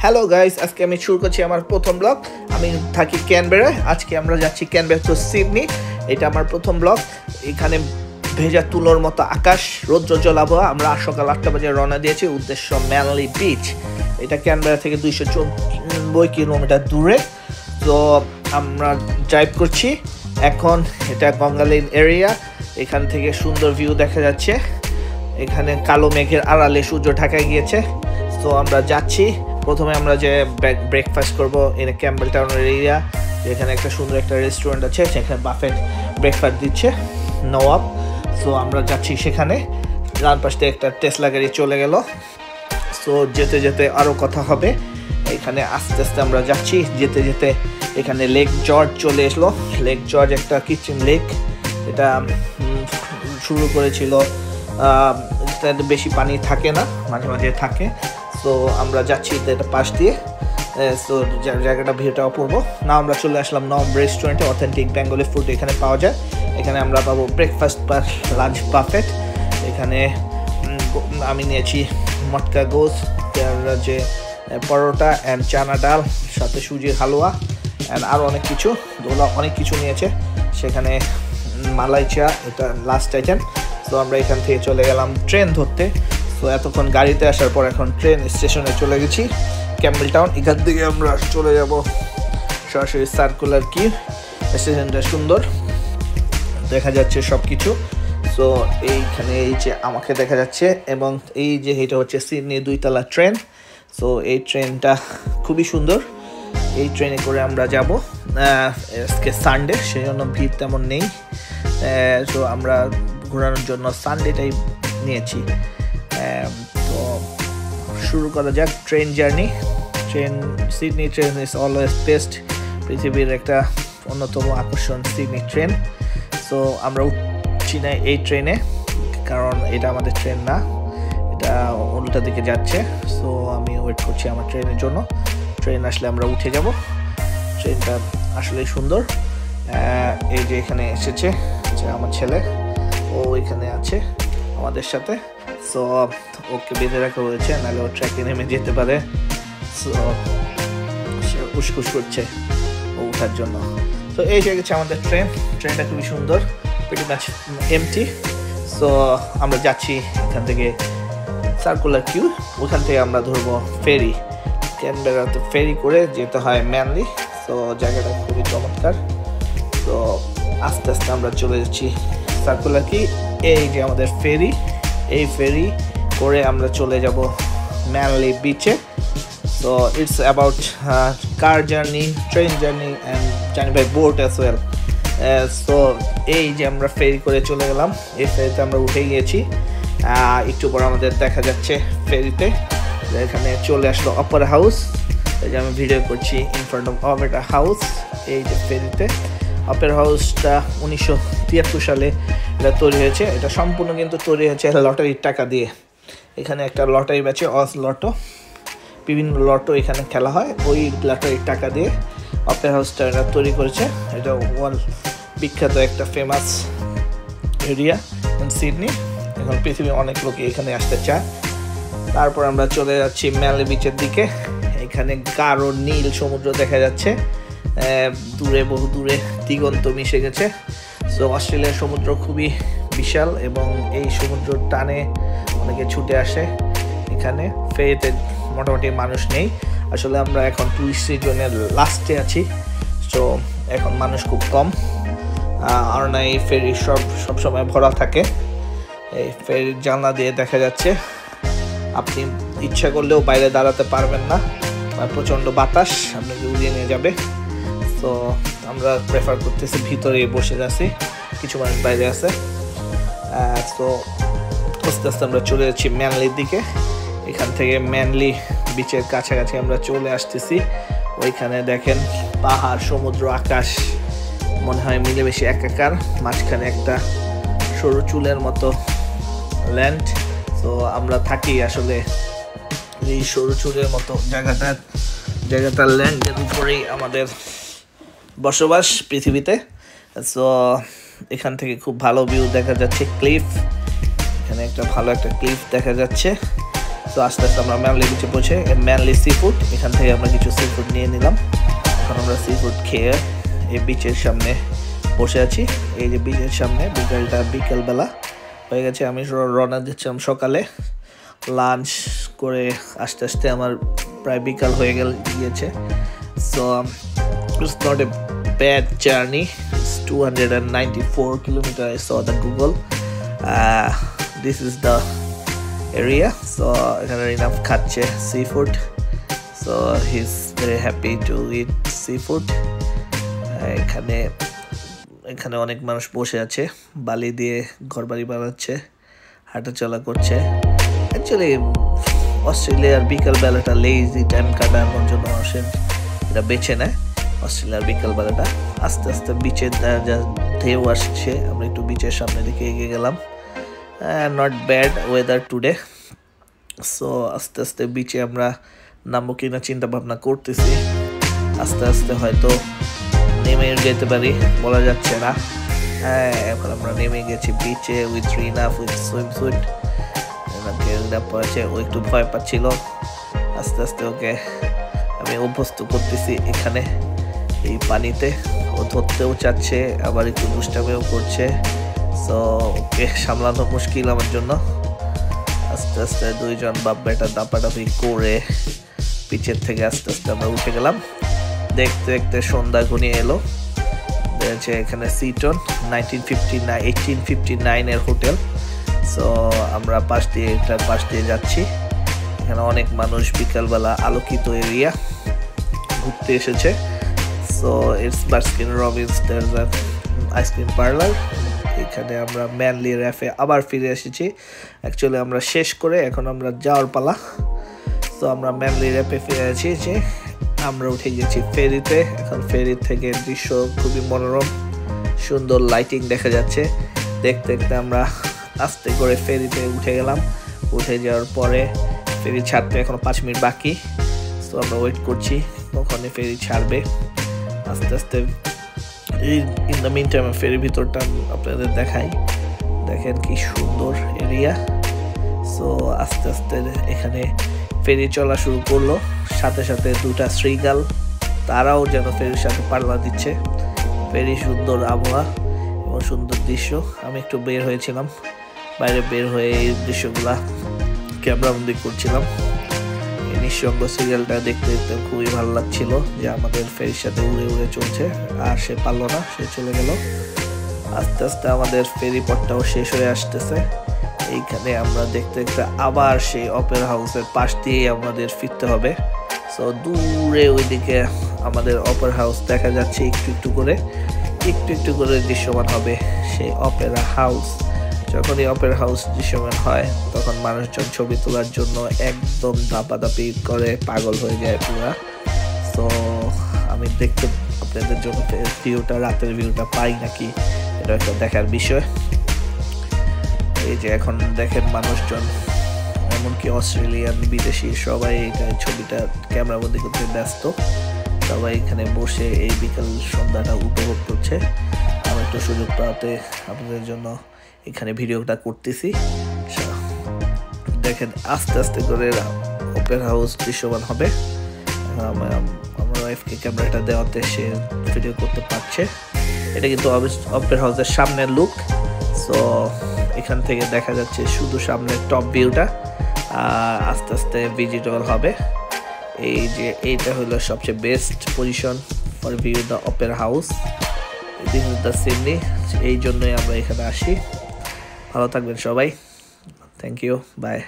Hello guys, আজকে আমি শুরু করছি আমার প্রথম ব্লগ। আমি থাকি ক্যানবেরায়। আজকে আমরা যাচ্ছি ক্যানবেরা টু সিডনি। এটা আমার প্রথম ব্লগ। এখানে ভেজা তুলোর মতো আকাশ, রৌদ্রোজ্জ্বল আবহাওয়া। আমরা সকাল 8টা বাজে রওনা দিয়েছি, উদ্দেশ্য ম্যানলি বিচ। এটা ক্যানবেরা থেকে 294 কিলোমিটার দূরে। তো আমরা ড্রাইভ করছি এখন। এটা গঙ্গালেন এরিয়া। এখান থেকে সুন্দর ভিউ দেখা যাচ্ছে। এখানে কালো মেঘের আড়ালে সূর্য ঢাকায় গিয়েছে। তো আমরা যাচ্ছি। প্রথমে আমরা যে ব্রেকফাস্ট করবো এনে ক্যাম্বেল টাউনের এরিয়া, যেখানে একটা সুন্দর একটা রেস্টুরেন্ট আছে, সেখানে বাফেট ব্রেকফাস্ট দিচ্ছে নওয়াব। সো আমরা যাচ্ছি সেখানে। ডান পাশ থেকে একটা টেসলা গাড়ি চলে গেল। সো যেতে যেতে আরও কথা হবে। এখানে আস্তে আস্তে আমরা যাচ্ছি। যেতে যেতে এখানে লেক জর্জ চলে এসলো। লেক জর্জ একটা কিচেন লেক। এটা শুরু করেছিল, বেশি পানি থাকে না, মাঝে মাঝে থাকে। সো আমরা যাচ্ছি এটা পাশ দিয়ে। সো জায়গাটা ভিউটা অপূর্ব। না আমরা চলে আসলাম নম রেস্টুরেন্টে। অথেন্টিক বেঙ্গলি ফুড এখানে পাওয়া যায়। এখানে আমরা পাবো ব্রেকফাস্ট বা লাঞ্চ বাফেট। এখানে আমি নিয়েছি মটকা গোস, যে পরোটা অ্যান্ড চানা ডাল, সাথে সুজির হালুয়া অ্যান্ড আরও অনেক কিছু। ওগুলো অনেক কিছু নিয়েছে। সেখানে মালাই চা, এটা লাস্ট আইটেম। তো আমরা এখান থেকে চলে গেলাম ট্রেন ধরতে। তো এতক্ষণ গাড়িতে আসার পর এখন ট্রেন স্টেশনে চলে গেছি ক্যাম্বেল টাউন। এখান থেকে আমরা চলে যাব সরাসরি সার্কুলার কি। স্টেশনটা সুন্দর দেখা যাচ্ছে সব কিছু। সো এইখানে এই যে আমাকে দেখা যাচ্ছে, এবং এই যে এটা হচ্ছে সিডনি 2তলা ট্রেন। সো এই ট্রেনটা খুবই সুন্দর। এই ট্রেনে করে আমরা যাব। আজকে সানডে, সেই জন্য ভিড় তেমন নেই। তো আমরা ঘোরানোর জন্য সানডেটাই নিয়েছি। তো শুরু করা যাক train journey. Sydney train is always best. পৃথিবীর একটা অন্যতম আকর্ষণ সিডনি ট্রেন। সো আমরা উঠছি না এই ট্রেনে, কারণ এটা আমাদের ট্রেন না, এটা উল্টা দিকে যাচ্ছে। সো আমি ওয়েট করছি আমার ট্রেনের জন্য। ট্রেন আসলে আমরা উঠে যাব। ট্রেনটা আসলেই সুন্দর। এই যে এখানে এসেছে আমার ছেলে, ও এখানে আছে আমাদের সাথে। সো ওকে বেঁধে রাখা হয়েছে, নাহলে ও ট্র্যাকে নেমে যেতে পারে। সো সে উসকুস করছে ও ওঠার জন্য। তো এই যে গেছে আমাদের ট্রেন। ট্রেনটা খুবই সুন্দর, প্রিটি মাচ এমটি। সো আমরা যাচ্ছি এখান থেকে সার্কুলার কিউ। ওখান থেকে আমরা ধরবো ফেরি। ক্যানবেরাতে ফেরি করে যেতে হয় ম্যানলি। তো জায়গাটা খুবই চমৎকার। তো আস্তে আস্তে আমরা চলে যাচ্ছি সার্কুলার কি। এই যে আমাদের ফেরি, এই ফেরি করে আমরা চলে যাব ম্যানলি বিচে। So it's about car journey, train journey and journey by boat as well. So এই যে আমরা ফেরি করে চলে গেলাম। এই ফেরিতে আমরা উঠে গিয়েছি। একটু পর আমাদের দেখা যাচ্ছে ফেরিতে এখানে চলে আসলো অপেরা হাউস। এই যে আমি ভিডিও করছি in front of Opera house. এই যে ফেরিতে অপেরা হাউসটা 1973 সালে এটা তৈরি হয়েছে। এটা সম্পূর্ণ কিন্তু তৈরি হয়েছে লটারির টাকা দিয়ে। এখানে একটা লটারি ব্যাচে অজ লটো, বিভিন্ন লটো এখানে খেলা হয়। ওই লটারির টাকা দিয়ে অপেরা হাউসটা এটা তৈরি করেছে। এটা ওয়ার্ল্ড বিখ্যাত একটা ফেমাস এরিয়া ইন সিডনি। এখন পৃথিবীর অনেক লোক এখানে আসতে চায়। তারপর আমরা চলে যাচ্ছি ম্যানলি বিচের দিকে। এখানে গাঢ় নীল সমুদ্র দেখা যাচ্ছে। দূরে, বহু দূরে দিগন্ত মিশে গেছে। সো অস্ট্রেলিয়ার সমুদ্র খুবই বিশাল, এবং এই সমুদ্র টানে অনেকে ছুটে আসে এখানে। ফেরিতে মোটামুটি মানুষ নেই। আসলে আমরা এখন টুরিস্ট সিজনের লাস্টে আছি। সো এখন মানুষ খুব কম। আর না, এই ফেরি সবসময় ভরা থাকে। এই ফেরির জানলা দিয়ে দেখা যাচ্ছে। আপনি ইচ্ছা করলেও বাইরে দাঁড়াতে পারবেন না, প্রচণ্ড বাতাস আপনাকে উড়িয়ে নিয়ে যাবে। তো আমরা প্রেফার করতেছি ভিতরে বসে আছি, কিছু মানুষ বাইরে আছে। তো আস্তে আস্তে আমরা চলে যাচ্ছি ম্যানলির দিকে। এখান থেকে ম্যানলি বিচের কাছাকাছি আমরা চলে আসতেছি। ওইখানে দেখেন পাহাড়, সমুদ্র, আকাশ মনে হয় মিলেমিশে একাকার। মাঝখানে একটা সরু চুলের মতো ল্যান্ড। তো আমরা থাকি আসলে এই সরু চুলের মতো জায়গাটার ল্যান্ডের উপরেই আমাদের বসবাস পৃথিবীতে। সো এখান থেকে খুব ভালো ভিউ দেখা যাচ্ছে। ক্লিফ, এখানে একটা ভালো একটা ক্লিফ দেখা যাচ্ছে। তো আস্তে আস্তে আমরা ম্যানলি বিচে পৌঁছে ম্যানলি সি ফুড, এখান থেকে আমরা কিছু সি ফুড নিয়ে নিলাম। এখন আমরা সি ফুড খেয়ে এই বিচের সামনে বসে আছি। এই যে বিচের সামনে বিকেলবেলা হয়ে গেছে, আমি রওনা দিচ্ছিলাম সকালে, লাঞ্চ করে আস্তে আস্তে আমার প্রায় বিকাল হয়ে গিয়েছে। So it's not a bad journey. It's 294 kilometers. I saw the Google. This is the area. So enough khache seafood. So he's very happy to eat seafood. এখানে অনেক মানুষ বসে আছে, বালি দিয়ে ঘরবাড়ি বানাচ্ছে, হাঁটাচলা করছে। অ্যাকচুয়ালি অস্ট্রেলিয়ার বিকাল বেলাটা লেজি টাইম কাটানোর জন্য মানুষের এটা বেছে নেয়। অস্ট্রেলিয়ার বিকালবেলাটা আস্তে আস্তে বিচের যা ঢেউ আসছে, আমরা একটু বিচের সামনে দিকে এগিয়ে গেলাম। Not bad weather today. So আস্তে আস্তে বিচে আমরা নামবো কিনা চিন্তা ভাবনা করতেছি। আস্তে আস্তে হয়তো নেমে যেতে পারি, বলা যাচ্ছে না। এখন আমরা নেমে গেছি বিচে উইথ রিনাফ উইথ সুইমস্যুট। ও একটু ভয় পাচ্ছিল, আস্তে আস্তে ওকে আমি অভ্যস্ত করতেছি এখানে এই পানিতে। ও ধরতেও চাচ্ছে, আবার একটু দুষ্টামিও করছে। সো ওকে সামলানো মুশকিল আমার জন্য। আস্তে আস্তে দুইজন বাপ বেটা দাপাদাপি করে পিচের থেকে আস্তে আস্তে আমরা উঠে গেলাম। দেখতে দেখতে সন্ধ্যা ঘনিয়ে এলো। দেখছে এখানে সিটন 1859 এর হোটেল। সো আমরা পাশ দিয়ে যাচ্ছি। এখানে অনেক মানুষ বিকালবেলা আলোকিত এরিয়া ঘুরতে এসেছে। So it's Baskin Robbins ice cream parlour. এখানে আমরা ম্যানলি র্যাফে আবার ফিরে এসেছি। অ্যাকচুয়ালি আমরা শেষ করে এখন আমরা যাওয়ার পালা। সো আমরা ম্যানলি র্যাফে ফিরে এসেছি যে আমরা উঠে গেছি ফেরিতে। এখন ফেরি থেকে দৃশ্য খুবই মনোরম, সুন্দর লাইটিং দেখা যাচ্ছে। দেখতে দেখতে আমরা আস্তে করে ফেরিতে উঠে গেলাম। উঠে যাওয়ার পরে ফেরি ছাড়তে এখনো 5 মিনিট বাকি। সো আমরা ওয়েট করছি কখনই ফেরি ছাড়বে। আস্তে আস্তে ইন দ্য মিন টাইম ফেরির ভিতরটা আপনাদের দেখাই। দেখেন কি সুন্দর এরিয়া। সো আস্তে আস্তে এখানে ফেরি চলা শুরু করলো। সাথে সাথে দুটা শ্রীগাল, তারাও যেন ফেরির সাথে পাল্লা দিচ্ছে। ফেরি সুন্দর আবহাওয়া এবং সুন্দর দৃশ্য। আমি একটু বের হয়েছিলাম, বাইরে বের হয়ে এই দৃশ্যগুলা ক্যামেরাবন্দি করছিলাম। এই নিঃসঙ্গ সিরিয়ালটা দেখতে দেখতে খুবই ভালো লাগছিল যে আমাদের ফেরির সাথে উড়ে উড়ে চলছে, আর সে পারলো না, সে চলে গেল। আস্তে আস্তে আমাদের ফেরি পথটাও শেষ হয়ে আসতেছে। এইখানে আমরা দেখতে দেখতে আবার সেই অপেরা হাউসের পাশ দিয়ে আমাদের ফিরতে হবে। সো দূরে ওইদিকে আমাদের অপেরা হাউস দেখা যাচ্ছে, একটু একটু করে দৃশ্যমান হবে সেই অপেরা হাউস। যখন এই অপেরা হাউস দৃশ্যমান হয় তখন মানুষজন ছবি তোলার জন্য একদম দাপাদাপি করে পাগল হয়ে যায় পুরা। সো আমি দেখতে আপনাদের জন্য রাতের ভিউটা পাই নাকি এটা একটা দেখার বিষয়। এই যে এখন দেখেন মানুষজন, এমনকি অস্ট্রেলিয়ান বিদেশি সবাই এটা ছবিটা ক্যামেরাবন্দি করতে ব্যস্ত। সবাই এখানে বসে এই বিকাল সন্ধ্যাটা উপভোগ করছে। আমি একটু সুযোগ পাওয়াতে আপনাদের জন্য এখানে ভিডিওটা করতেছি। দেখেন আস্তে আস্তে করে অপেরা হাউস দৃশ্যমান হবে। আমার ওয়াইফকে ক্যামেরাটা দেওয়াতে সে ভিডিও করতে পারছে। এটা কিন্তু অপেরা হাউসের সামনের লুক। সো এখান থেকে দেখা যাচ্ছে শুধু সামনের টপ ভিউটা, আস্তে আস্তে ভিজিটর হবে। এই যে এইটা হলো সবচেয়ে best position for view the opera house. This is the Sydney. এই জন্যই আমরা এখানে আসি। ভালো থাকবেন সবাই। Thank you, by.